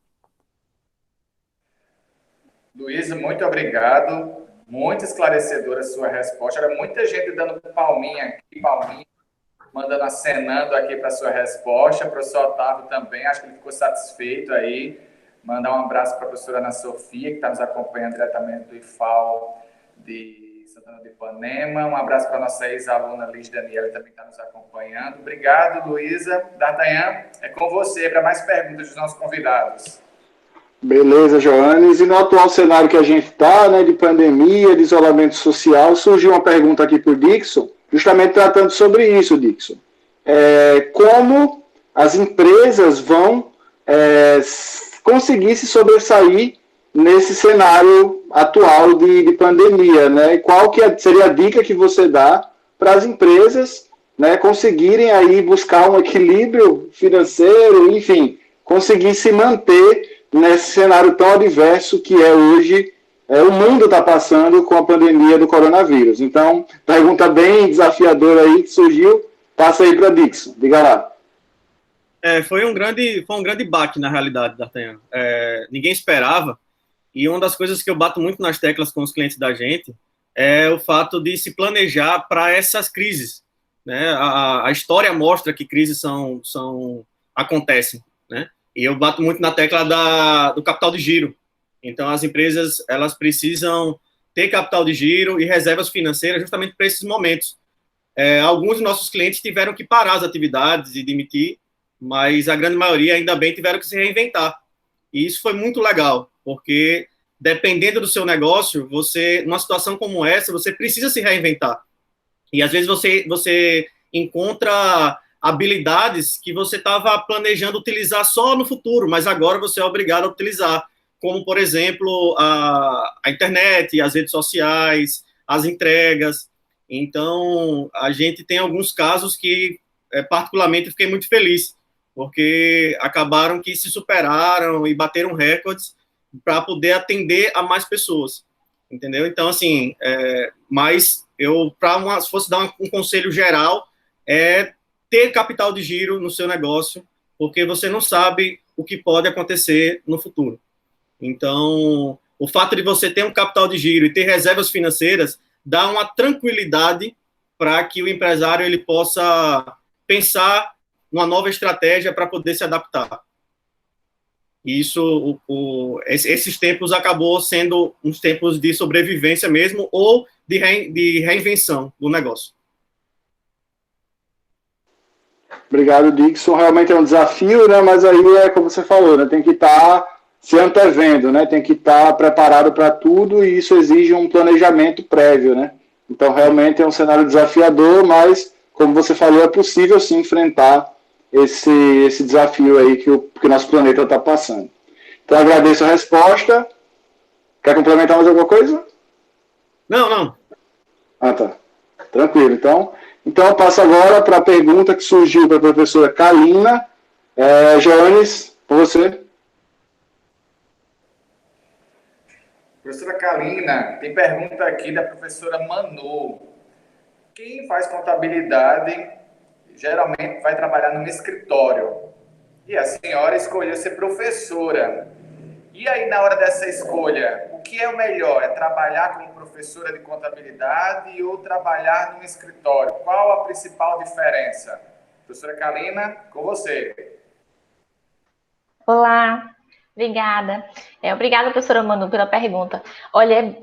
Luísa, muito obrigado. Muito esclarecedora a sua resposta. Era muita gente dando palminha aqui, mandando, acenando aqui para a sua resposta. O professor Otávio também, acho que ele ficou satisfeito aí. Mandar um abraço para a professora Ana Sofia, que está nos acompanhando diretamente do IFAL de Santana do Ipanema. Um abraço para a nossa ex-aluna Liz Daniela, que também está nos acompanhando. Obrigado, Luísa. D'Artagnan, é com você para mais perguntas dos nossos convidados. Beleza, Joanes. E no atual cenário que a gente está, né, de pandemia, de isolamento social, surgiu uma pergunta aqui para o Dixon, justamente tratando sobre isso, Dixon. Como as empresas vão conseguir se sobressair nesse cenário atual de pandemia, né? E qual que seria a dica que você dá para as empresas, né, conseguirem aí buscar um equilíbrio financeiro, enfim, conseguir se manter nesse cenário tão adverso que é hoje o mundo está passando com a pandemia do coronavírus. Então, pergunta bem desafiadora aí que surgiu, passa aí para Dixon, diga lá. Foi um grande baque, na realidade, D'Artagnan. Ninguém esperava, e uma das coisas que eu bato muito nas teclas com os clientes da gente é o fato de se planejar para essas crises, né? A história mostra que crises acontecem, né? E eu bato muito na tecla do capital de giro. Então, as empresas, elas precisam ter capital de giro e reservas financeiras justamente para esses momentos. Alguns dos nossos clientes tiveram que parar as atividades e demitir, mas a grande maioria, ainda bem, tiveram que se reinventar. E isso foi muito legal, porque dependendo do seu negócio, numa situação como essa, você precisa se reinventar. E às vezes você encontra habilidades que você estava planejando utilizar só no futuro, mas agora você é obrigado a utilizar, como, por exemplo, a internet, as redes sociais, as entregas. Então, a gente tem alguns casos que, particularmente, fiquei muito feliz, porque acabaram que se superaram e bateram recordes para poder atender a mais pessoas, entendeu? Então, assim, mas se fosse dar um conselho geral, ter capital de giro no seu negócio, porque você não sabe o que pode acontecer no futuro. Então, o fato de você ter um capital de giro e ter reservas financeiras dá uma tranquilidade para que o empresário ele possa pensar numa nova estratégia para poder se adaptar. E isso, esses tempos acabou sendo uns tempos de sobrevivência mesmo ou de reinvenção do negócio. Obrigado, Dixon. Realmente é um desafio, né? Mas aí como você falou, né? Tem que estar se antevendo, né? Tem que estar preparado para tudo e isso exige um planejamento prévio, né? Então, realmente é um cenário desafiador, mas, como você falou, é possível sim enfrentar esse desafio aí que o nosso planeta está passando. Então, agradeço a resposta. Quer complementar mais alguma coisa? Não. Ah, tá. Tranquilo. Então eu passo agora para a pergunta que surgiu da professora Kalina. Joanes, com você. Professora Kalina, tem pergunta aqui da professora Manu. Quem faz contabilidade geralmente vai trabalhar num escritório. E a senhora escolheu ser professora. E aí, na hora dessa escolha, o que é o melhor? É trabalhar como professora de contabilidade ou trabalhar num escritório? Qual a principal diferença? Professora Kalina, com você. Olá, obrigada. Obrigada, professora Manu, pela pergunta. Olha,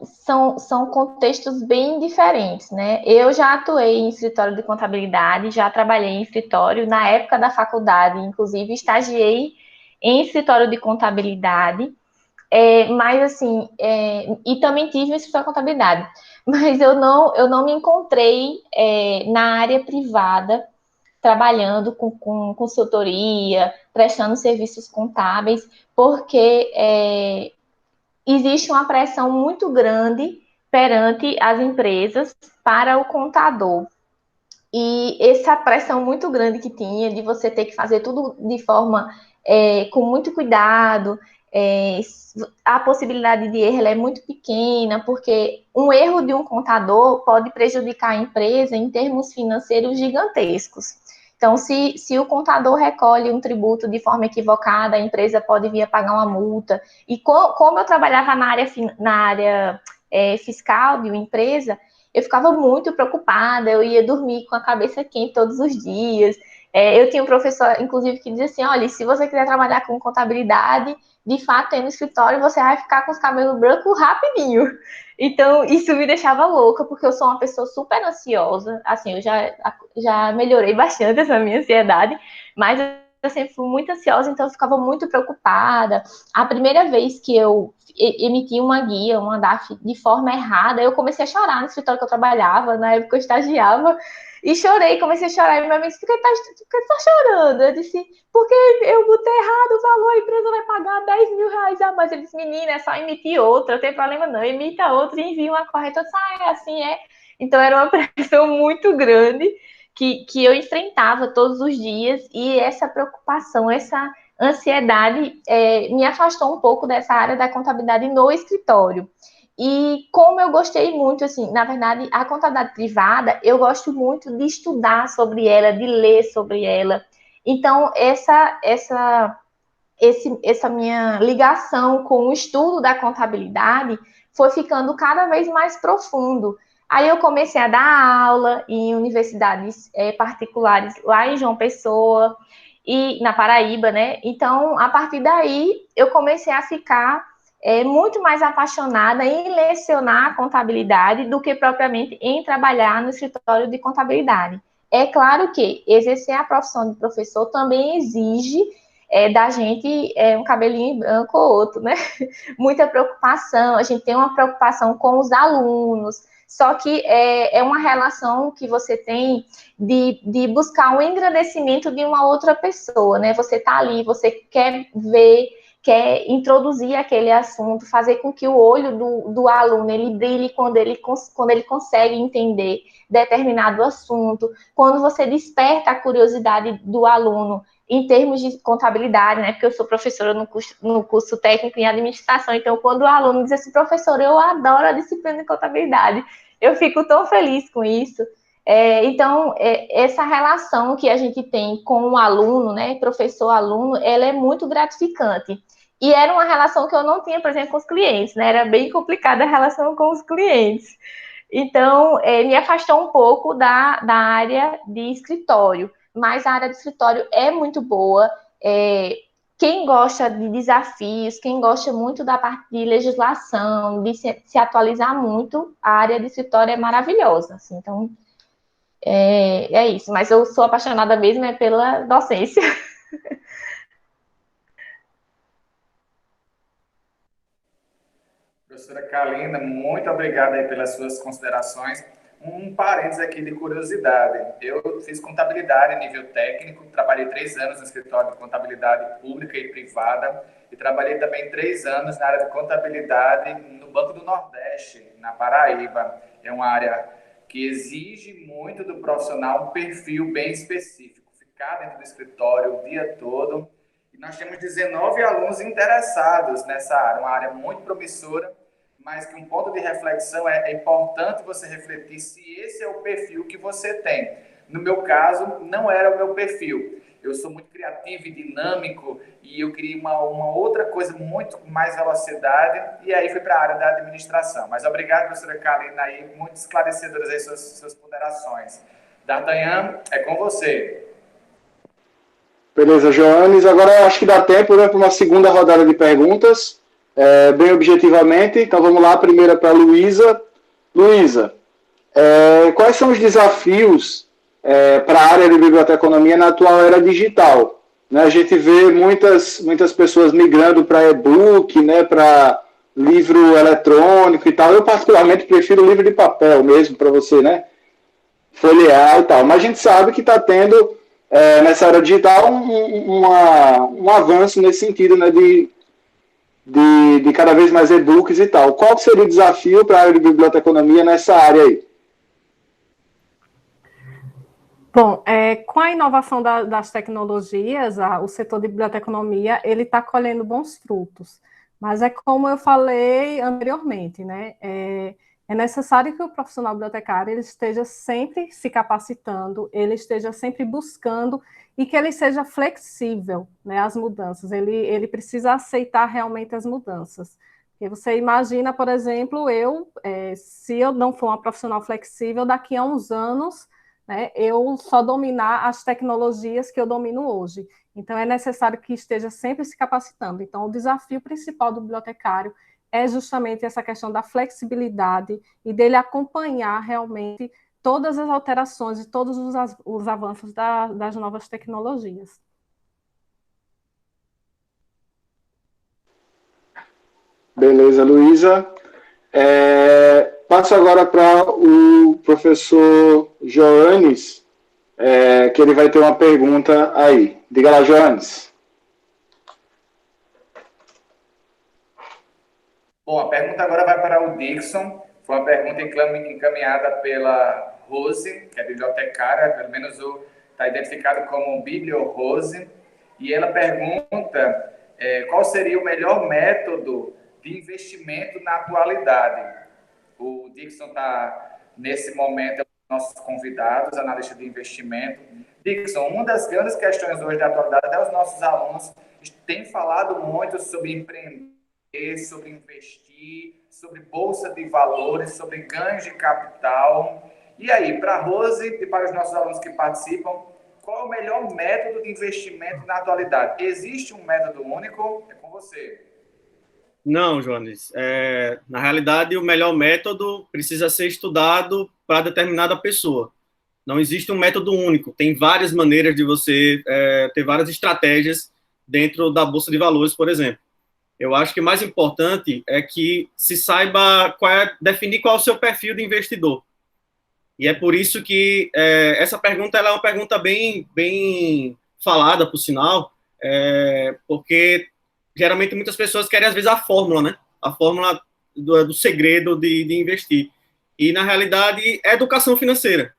são contextos bem diferentes, né? Eu já atuei em escritório de contabilidade, já trabalhei em escritório, na época da faculdade, inclusive, estagiei em escritório de contabilidade, mas assim, e também tive um escritório de contabilidade, mas eu não me encontrei na área privada, trabalhando com consultoria, prestando serviços contábeis, porque existe uma pressão muito grande perante as empresas para o contador. E essa pressão muito grande que tinha de você ter que fazer tudo de forma com muito cuidado, a possibilidade de erro é muito pequena, porque um erro de um contador pode prejudicar a empresa em termos financeiros gigantescos. Então, se o contador recolhe um tributo de forma equivocada, a empresa pode vir a pagar uma multa. E como eu trabalhava na área fiscal de uma empresa, eu ficava muito preocupada, eu ia dormir com a cabeça quente todos os dias. Eu tinha um professor, inclusive, que dizia assim, olha, se você quiser trabalhar com contabilidade, de fato, no escritório, você vai ficar com os cabelos brancos rapidinho. Então, isso me deixava louca, porque eu sou uma pessoa super ansiosa. Assim, eu já melhorei bastante essa minha ansiedade, mas eu sempre fui muito ansiosa, então eu ficava muito preocupada. A primeira vez que eu emiti uma guia, uma DAF de forma errada, eu comecei a chorar no escritório que eu trabalhava, na época eu estagiava, e chorei, comecei a chorar, e minha mãe disse, por que tá chorando? Eu disse, porque eu botei errado o valor, a empresa vai pagar 10 mil reais a mais. Ele disse, menina, é só emitir outra, não tem problema não, emita outra e envia uma corretora. É assim, é. Então era uma pressão muito grande, que eu enfrentava todos os dias, e essa preocupação, essa ansiedade me afastou um pouco dessa área da contabilidade no escritório. E como eu gostei muito, assim, na verdade, a contabilidade privada, eu gosto muito de estudar sobre ela, de ler sobre ela. Então, essa minha ligação com o estudo da contabilidade foi ficando cada vez mais profundo. Aí eu comecei a dar aula em universidades particulares lá em João Pessoa e na Paraíba, né? Então, a partir daí, eu comecei a ficar muito mais apaixonada em lecionar contabilidade do que propriamente em trabalhar no escritório de contabilidade. É claro que exercer a profissão de professor também exige da gente um cabelinho branco ou outro, né? Muita preocupação, a gente tem uma preocupação com os alunos, só que é uma relação que você tem de buscar um engrandecimento de uma outra pessoa, né? Você tá ali, você quer ver, quer introduzir aquele assunto, fazer com que o olho do aluno ele brilhe quando ele consegue entender determinado assunto, quando você desperta a curiosidade do aluno em termos de contabilidade, né? Porque eu sou professora no curso técnico em administração, então quando o aluno diz assim, professor, eu adoro a disciplina de contabilidade, eu fico tão feliz com isso. Então, essa relação que a gente tem com o aluno, né, professor-aluno, ela é muito gratificante. E era uma relação que eu não tinha, por exemplo, com os clientes, né? Era bem complicada a relação com os clientes. Então, me afastou um pouco da área de escritório, mas a área de escritório é muito boa. Quem gosta de desafios, quem gosta muito da parte de legislação, de se atualizar muito, a área de escritório é maravilhosa. Assim, então, é isso. Mas eu sou apaixonada mesmo pela docência. Professora Carlina, muito obrigado aí pelas suas considerações. Um parênteses aqui de curiosidade. Eu fiz contabilidade nível técnico, trabalhei 3 anos no escritório de contabilidade pública e privada e trabalhei também 3 anos na área de contabilidade no Banco do Nordeste, na Paraíba. É uma área que exige muito do profissional um perfil bem específico, ficar dentro do escritório o dia todo. E nós temos 19 alunos interessados nessa área, uma área muito promissora, mas que um ponto de reflexão é importante você refletir se esse é o perfil que você tem. No meu caso, não era o meu perfil. Eu sou muito criativo e dinâmico e eu queria uma outra coisa, muito mais velocidade, e aí fui para a área da administração. Mas obrigado, professora Carlina, aí, muito esclarecedoras aí suas ponderações. D'Artagnan, é com você. Beleza, Joanes. Agora eu acho que dá tempo, né, para uma segunda rodada de perguntas. Bem objetivamente. Então vamos lá, a primeira para a Luísa. Luísa, quais são os desafios para a área de biblioteconomia na atual era digital? Né, a gente vê muitas pessoas migrando para e-book, né, para livro eletrônico e tal. Eu particularmente prefiro livro de papel mesmo, para você, né, folhear e tal. Mas a gente sabe que está tendo nessa área digital um avanço nesse sentido, né, de cada vez mais e-books e tal. Qual seria o desafio para a área de biblioteconomia nessa área aí? Bom, com a inovação das tecnologias, o setor de biblioteconomia, ele está colhendo bons frutos. Mas é como eu falei anteriormente, né? É necessário que o profissional bibliotecário ele esteja sempre se capacitando, ele esteja sempre buscando e que ele seja flexível, né, às mudanças. Ele precisa aceitar realmente as mudanças. Porque você imagina, por exemplo, se eu não for uma profissional flexível, daqui a uns anos, né, eu só dominar as tecnologias que eu domino hoje. Então, é necessário que esteja sempre se capacitando. Então, o desafio principal do bibliotecário é justamente essa questão da flexibilidade e dele acompanhar realmente todas as alterações e todos os avanços das novas tecnologias. Beleza, Luísa. Passo agora para o professor Joanes, que ele vai ter uma pergunta aí. Diga lá, Joanes. Bom, a pergunta agora vai para o Dixon. Foi uma pergunta encaminhada pela Rose, que é bibliotecária, pelo menos está identificado como Biblio Rose. E ela pergunta qual seria o melhor método de investimento na atualidade. O Dixon está, nesse momento, nossos convidados, analista de investimento. Dixon, uma das grandes questões hoje da atualidade, até os nossos alunos têm falado muito sobre empreender, sobre investir, sobre bolsa de valores, sobre ganhos de capital. E aí, para a Rose e para os nossos alunos que participam, qual é o melhor método de investimento na atualidade? Existe um método único? É com você. Não, Jones. Na realidade, o melhor método precisa ser estudado para determinada pessoa. Não existe um método único. Tem várias maneiras de você ter várias estratégias dentro da Bolsa de Valores, por exemplo. Eu acho que o mais importante é que se saiba definir qual é o seu perfil de investidor. E é por isso que essa pergunta ela é uma pergunta bem, bem falada, por sinal, porque geralmente muitas pessoas querem, às vezes, a fórmula, né? A fórmula do segredo de investir. E, na realidade, é educação financeira.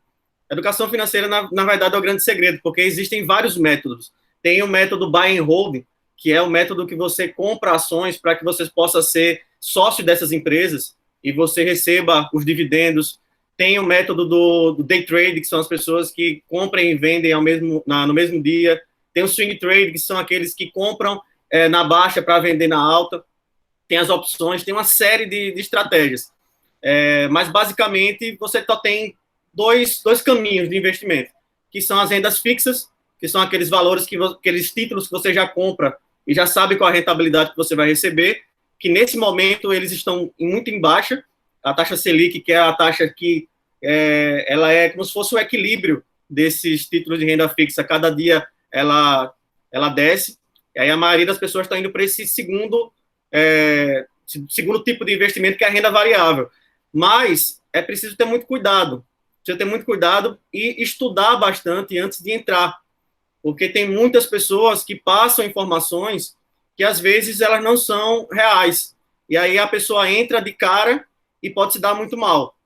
Educação financeira, na verdade, é o grande segredo, porque existem vários métodos. Tem o método buy and hold, que é o método que você compra ações para que você possa ser sócio dessas empresas e você receba os dividendos. Tem o método do day trade, que são as pessoas que compram e vendem no mesmo dia. Tem o swing trade, que são aqueles que compram na baixa para vender na alta. Tem as opções, tem uma série de estratégias. Mas, basicamente, você só tem dois caminhos de investimento, que são as rendas fixas, que são aqueles valores, aqueles títulos que você já compra e já sabe qual a rentabilidade que você vai receber, que nesse momento eles estão muito em baixa. A taxa Selic, que é a taxa que ela é como se fosse o equilíbrio desses títulos de renda fixa. Cada dia ela desce. E aí a maioria das pessoas está indo para esse segundo tipo de investimento, que é a renda variável. Mas é preciso ter muito cuidado. Precisa ter muito cuidado e estudar bastante antes de entrar. Porque tem muitas pessoas que passam informações que, às vezes, elas não são reais. E aí a pessoa entra de cara e pode se dar muito mal.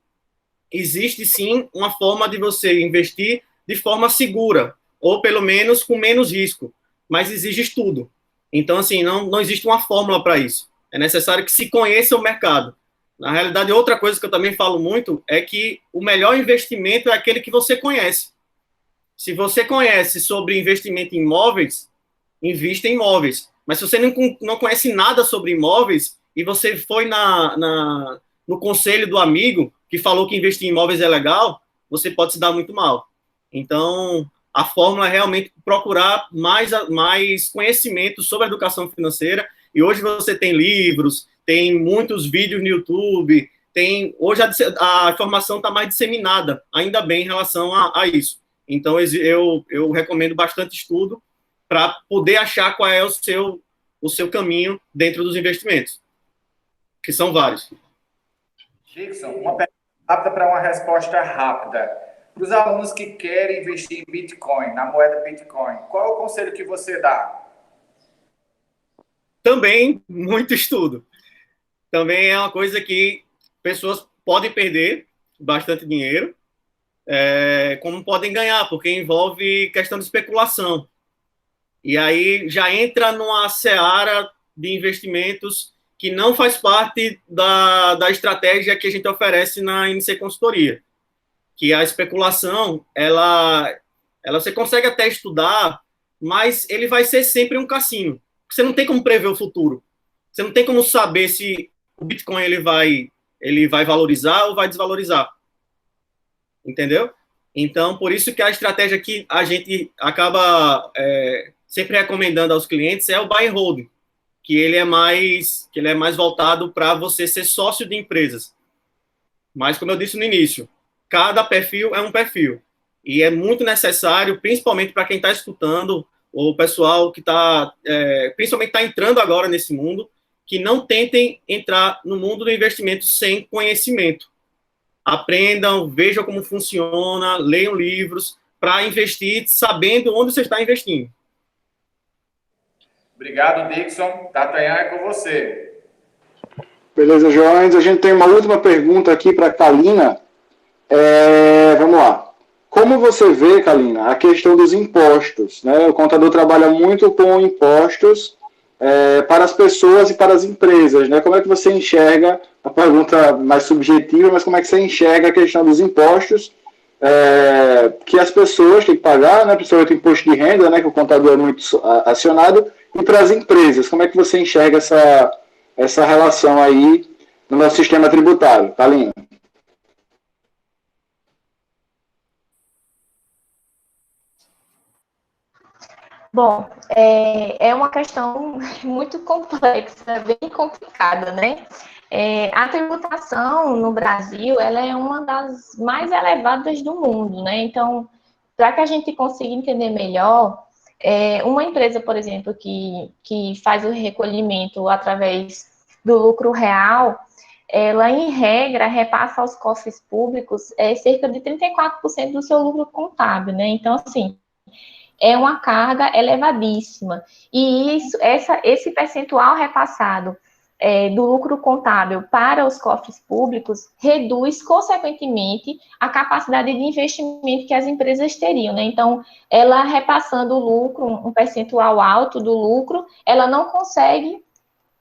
Existe, sim, uma forma de você investir de forma segura, ou pelo menos com menos risco, mas exige estudo. Então, assim, não existe uma fórmula para isso. É necessário que se conheça o mercado. Na realidade, outra coisa que eu também falo muito é que o melhor investimento é aquele que você conhece. Se você conhece sobre investimento em imóveis, invista em imóveis. Mas se você não conhece nada sobre imóveis e você foi no conselho do amigo que falou que investir em imóveis é legal, você pode se dar muito mal. Então, a fórmula é realmente procurar mais conhecimento sobre a educação financeira. E hoje você tem livros, tem muitos vídeos no YouTube, hoje a informação está mais disseminada, ainda bem, em relação a isso. Então, eu recomendo bastante estudo para poder achar qual é o seu caminho dentro dos investimentos, que são vários. Dixon, uma pergunta rápida para uma resposta rápida. Para os alunos que querem investir em Bitcoin, na moeda Bitcoin, qual é o conselho que você dá? Também, muito estudo. Também é uma coisa que pessoas podem perder bastante dinheiro, como podem ganhar, porque envolve questão de especulação. E aí já entra numa seara de investimentos que não faz parte da estratégia que a gente oferece na INC Consultoria, que a especulação, você consegue até estudar, mas ele vai ser sempre um cassino. Você não tem como prever o futuro. Você não tem como saber se o Bitcoin ele vai valorizar ou vai desvalorizar. Entendeu? Então, por isso que a estratégia que a gente acaba sempre recomendando aos clientes é o buy and hold, que ele é mais voltado para você ser sócio de empresas. Mas, como eu disse no início, cada perfil é um perfil. E é muito necessário, principalmente para quem está escutando, o pessoal que principalmente está entrando agora nesse mundo, que não tentem entrar no mundo do investimento sem conhecimento. Aprendam, vejam como funciona, leiam livros para investir sabendo onde você está investindo. Obrigado, Dixon. Datanhan, é com você. Beleza, Joões. A gente tem uma última pergunta aqui para a Kalina. Vamos lá. Como você vê, Kalina, a questão dos impostos? Né? O contador trabalha muito com impostos para as pessoas e para as empresas. Né? Como é que você enxerga, a pergunta mais subjetiva, mas como é que você enxerga a questão dos impostos que as pessoas têm que pagar, né? Principalmente o imposto de renda, né? Que o contador é muito acionado, e para as empresas? Como é que você enxerga essa relação aí no nosso sistema tributário? Kalina? Bom, é uma questão muito complexa, bem complicada, né? A tributação no Brasil, ela é uma das mais elevadas do mundo, né? Então, para que a gente consiga entender melhor, uma empresa, por exemplo, que faz o recolhimento através do lucro real, ela, em regra, repassa aos cofres públicos cerca de 34% do seu lucro contábil, né? Então, assim, é uma carga elevadíssima. E esse percentual repassado do lucro contábil para os cofres públicos reduz, consequentemente, a capacidade de investimento que as empresas teriam, né? Então, ela repassando o lucro, um percentual alto do lucro, ela não consegue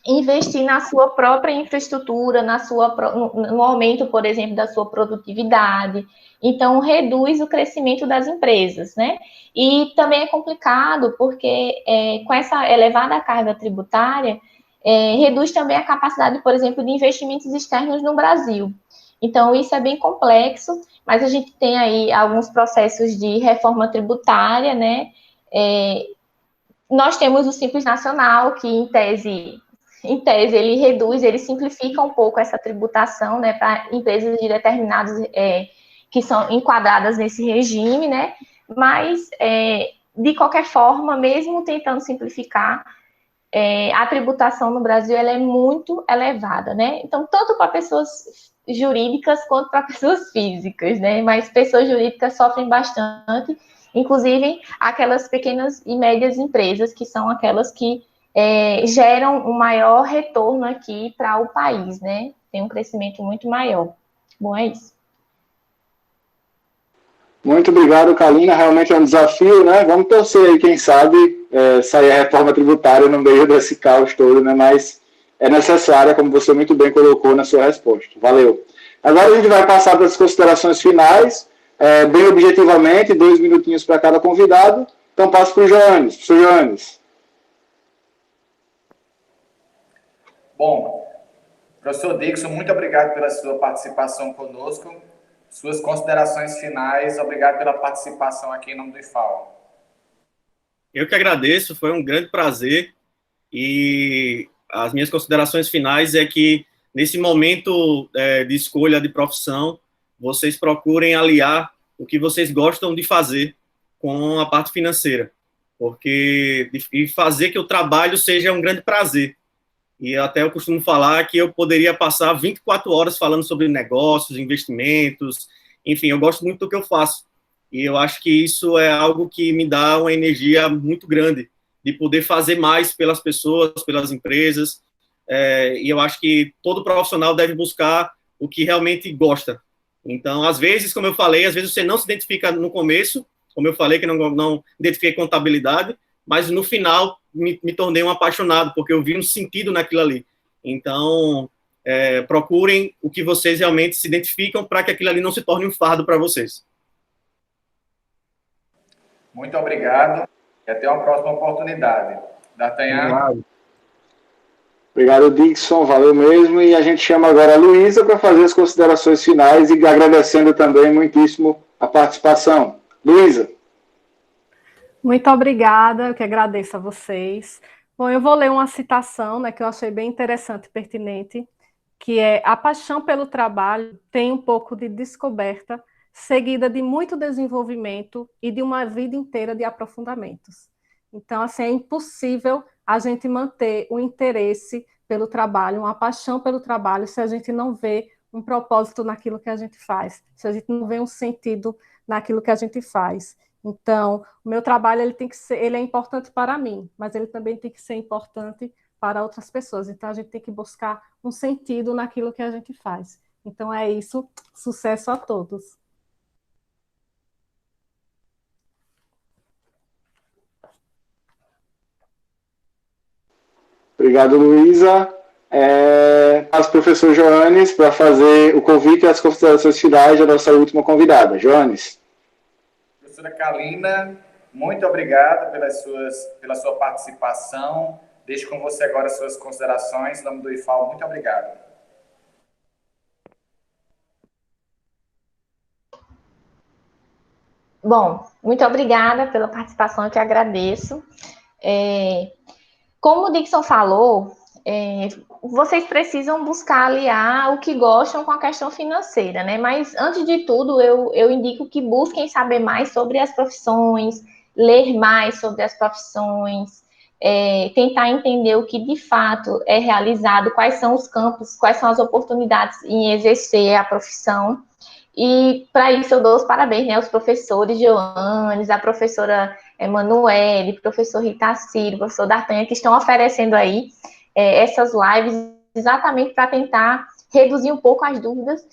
investir na sua própria infraestrutura, no aumento, por exemplo, da sua produtividade. Então, reduz o crescimento das empresas, né? E também é complicado porque, com essa elevada carga tributária, reduz também a capacidade, por exemplo, de investimentos externos no Brasil. Então, isso é bem complexo, mas a gente tem aí alguns processos de reforma tributária, né? Nós temos o Simples Nacional, que, em tese, ele reduz, ele simplifica um pouco essa tributação, né, para empresas de determinados que são enquadradas nesse regime, né, mas, de qualquer forma, mesmo tentando simplificar, a tributação no Brasil ela é muito elevada, né, então, tanto para pessoas jurídicas quanto para pessoas físicas, né, mas pessoas jurídicas sofrem bastante, inclusive aquelas pequenas e médias empresas, que são aquelas que geram um maior retorno aqui para o país, né? Tem um crescimento muito maior. Bom, é isso. Muito obrigado, Kalina. Realmente é um desafio, né? Vamos torcer aí, quem sabe, sair a reforma tributária no meio desse caos todo, né? Mas é necessária, como você muito bem colocou na sua resposta. Valeu. Agora a gente vai passar para as considerações finais, bem objetivamente, 2 minutinhos para cada convidado. Então passo para o Joanes. Professor Joanes. Bom, professor Dixon, muito obrigado pela sua participação conosco. Suas considerações finais, obrigado pela participação aqui em nome do IFAO. Eu que agradeço, foi um grande prazer, e as minhas considerações finais é que, nesse momento de escolha de profissão, vocês procurem aliar o que vocês gostam de fazer com a parte financeira, e fazer que o trabalho seja um grande prazer. E até eu costumo falar que eu poderia passar 24 horas falando sobre negócios, investimentos, enfim, eu gosto muito do que eu faço. E eu acho que isso é algo que me dá uma energia muito grande, de poder fazer mais pelas pessoas, pelas empresas, e eu acho que todo profissional deve buscar o que realmente gosta. Então, às vezes, como eu falei, às vezes você não se identifica no começo, como eu falei, que não identifiquei contabilidade, mas no final me tornei um apaixonado, porque eu vi um sentido naquilo ali. Então, procurem o que vocês realmente se identificam para que aquilo ali não se torne um fardo para vocês. Muito obrigado e até uma próxima oportunidade. D'Artagnan. Obrigado, Dixon, valeu mesmo. E a gente chama agora a Luísa para fazer as considerações finais e agradecendo também muitíssimo a participação. Luísa. Muito obrigada, eu que agradeço a vocês. Bom, eu vou ler uma citação, né, que eu achei bem interessante e pertinente, que é: a paixão pelo trabalho tem um pouco de descoberta, seguida de muito desenvolvimento e de uma vida inteira de aprofundamentos. Então, assim, é impossível a gente manter o interesse pelo trabalho, uma paixão pelo trabalho, se a gente não vê um propósito naquilo que a gente faz, se a gente não vê um sentido naquilo que a gente faz. Então, o meu trabalho ele é importante para mim, mas ele também tem que ser importante para outras pessoas. Então, a gente tem que buscar um sentido naquilo que a gente faz. Então, é isso. Sucesso a todos. Obrigado, Luísa. Passo para o professor Joanes para fazer o convite e as considerações finais da nossa última convidada. Joanes. Professora Kalina, muito obrigado pela sua participação. Deixo com você agora as suas considerações. Em nome do IFAL, muito obrigado. Bom, muito obrigada pela participação, eu que agradeço. Como o Dixon falou, vocês precisam buscar aliar o que gostam com a questão financeira, né? Mas, antes de tudo, eu indico que busquem saber mais sobre as profissões, ler mais sobre as profissões, tentar entender o que de fato é realizado, quais são os campos, quais são as oportunidades em exercer a profissão. E, para isso, eu dou os parabéns, né, aos professores Joanes, a professora Emanuele, professor Ritacílio, professor D'Artagnan, que estão oferecendo aí essas lives exatamente para tentar reduzir um pouco as dúvidas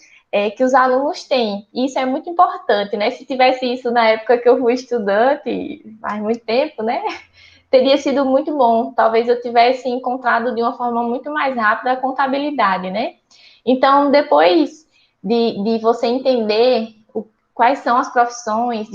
que os alunos têm. E isso é muito importante, né? Se tivesse isso na época que eu fui estudante, faz muito tempo, né? Teria sido muito bom. Talvez eu tivesse encontrado de uma forma muito mais rápida a contabilidade, né? Então, depois de você entender quais são as profissões,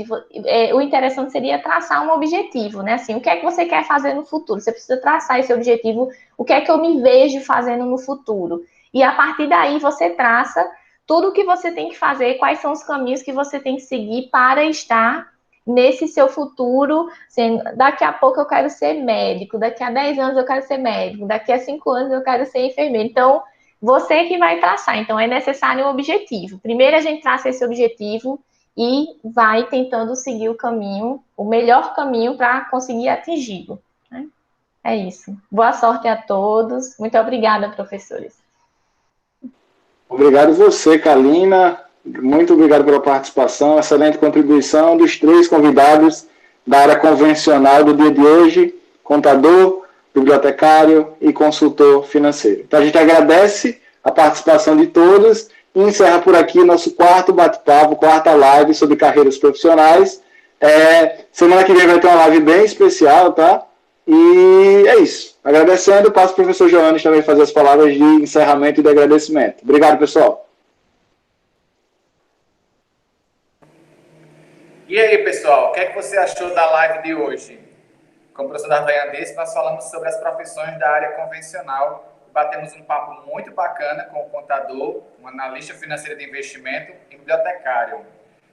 o interessante seria traçar um objetivo, né? Assim, o que é que você quer fazer no futuro? Você precisa traçar esse objetivo, o que é que eu me vejo fazendo no futuro? E a partir daí você traça tudo o que você tem que fazer, quais são os caminhos que você tem que seguir para estar nesse seu futuro, assim, daqui a pouco eu quero ser médico, daqui a 10 anos eu quero ser médico, daqui a 5 anos eu quero ser enfermeiro. Então, você que vai traçar. Então, é necessário um objetivo. Primeiro, a gente traça esse objetivo e vai tentando seguir o caminho, o melhor caminho para conseguir atingi-lo. Né? É isso. Boa sorte a todos. Muito obrigada, professores. Obrigado você, Kalina. Muito obrigado pela participação. Excelente contribuição dos 3 convidados da área convencional do dia de hoje: contador, bibliotecário e consultor financeiro. Então, a gente agradece a participação de todos e encerra por aqui nosso 4º bate-papo, 4ª live sobre carreiras profissionais. Semana que vem vai ter uma live bem especial, tá? E é isso. Agradecendo, passo para o professor Joanes também fazer as palavras de encerramento e de agradecimento. Obrigado, pessoal. E aí, pessoal, o que é que você achou da live de hoje? Como o professor D'Artagnan disse, nós falamos sobre as profissões da área convencional. Batemos um papo muito bacana com o contador, um analista financeiro de investimento e bibliotecário.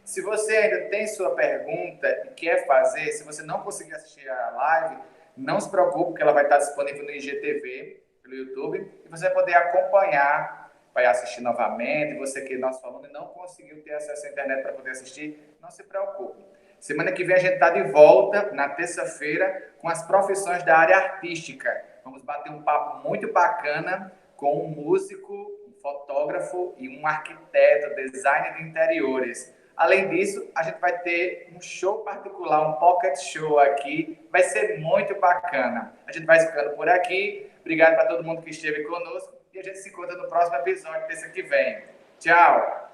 Se você ainda tem sua pergunta e quer fazer, se você não conseguir assistir a live, não se preocupe, porque ela vai estar disponível no IGTV, pelo YouTube, e você vai poder acompanhar, vai assistir novamente. Você que é nosso aluno e não conseguiu ter acesso à internet para poder assistir, não se preocupe. Semana que vem a gente está de volta, na terça-feira, com as profissões da área artística. Vamos bater um papo muito bacana com um músico, um fotógrafo e um arquiteto, designer de interiores. Além disso, a gente vai ter um show particular, um pocket show aqui. Vai ser muito bacana. A gente vai ficando por aqui. Obrigado para todo mundo que esteve conosco. E a gente se encontra no próximo episódio, terça que vem. Tchau.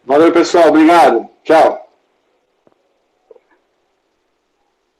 Valeu, pessoal. Obrigado. Tchau.